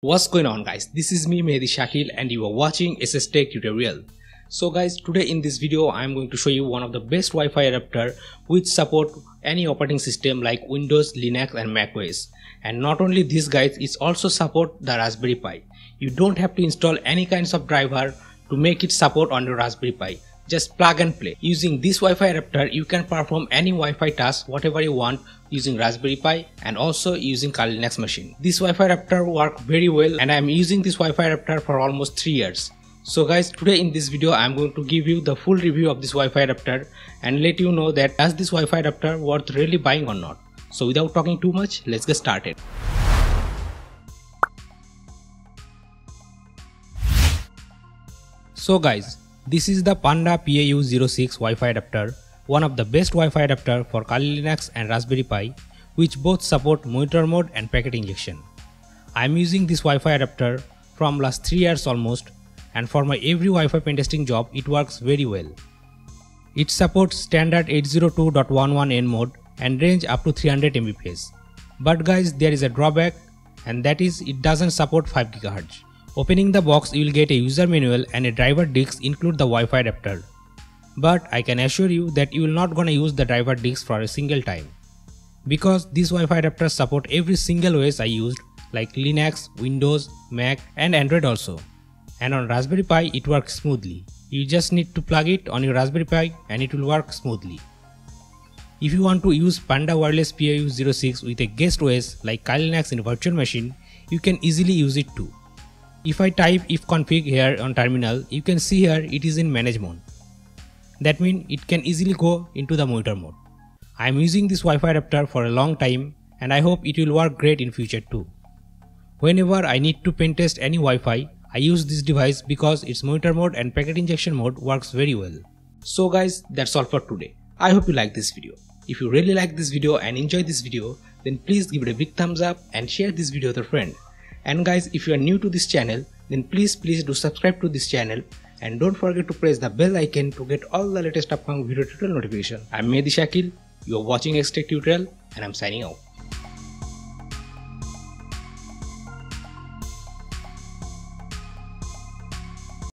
What's going on guys, this is me Mehdi Shakil and you are watching SSTec tutorial. So guys, today in this video I am going to show you one of the best Wi-Fi adapter which support any operating system like Windows, Linux and macOS. And not only this guys, it also support the Raspberry Pi. You don't have to install any kinds of driver to make it support on your Raspberry Pi. Just plug and play. Using this Wi-Fi adapter, you can perform any Wi-Fi task whatever you want using Raspberry Pi and also using Kali Linux machine. This Wi-Fi adapter works very well and I am using this Wi-Fi adapter for almost 3 years. So guys, today in this video I am going to give you the full review of this Wi-Fi adapter and let you know that does this Wi-Fi adapter worth really buying or not. So without talking too much, let's get started. So guys, this is the Panda Pau06 Wi-Fi adapter, one of the best Wi-Fi adapter for Kali Linux and Raspberry Pi, which both support monitor mode and packet injection. I am using this Wi-Fi adapter from last 3 years almost, and for my every Wi-Fi pen testing job it works very well. It supports standard 802.11n mode and range up to 300 Mbps. But guys, there is a drawback, and that is it doesn't support 5 GHz. Opening the box, you will get a user manual and a driver disc include the Wi-Fi adapter. But I can assure you that you will not gonna use the driver disc for a single time. Because these Wi-Fi adapters support every single OS I used like Linux, Windows, Mac and Android also. And on Raspberry Pi it works smoothly. You just need to plug it on your Raspberry Pi and it will work smoothly. If you want to use Panda Wireless PAU06 with a guest OS like Kali Linux in virtual machine, you can easily use it too. If I type ifconfig here on terminal, you can see here it is in manage mode. That means it can easily go into the monitor mode. I am using this Wi-Fi adapter for a long time and I hope it will work great in future too. Whenever I need to pen test any Wi-Fi, I use this device because its monitor mode and packet injection mode works very well. So guys, that's all for today. I hope you like this video. If you really like this video and enjoy this video, then please give it a big thumbs up and share this video with a friend. And guys, if you are new to this channel, then please do subscribe to this channel and don't forget to press the bell icon to get all the latest upcoming video tutorial notification. I am Mehdi Shakil, you are watching SSTec tutorial and I am signing out.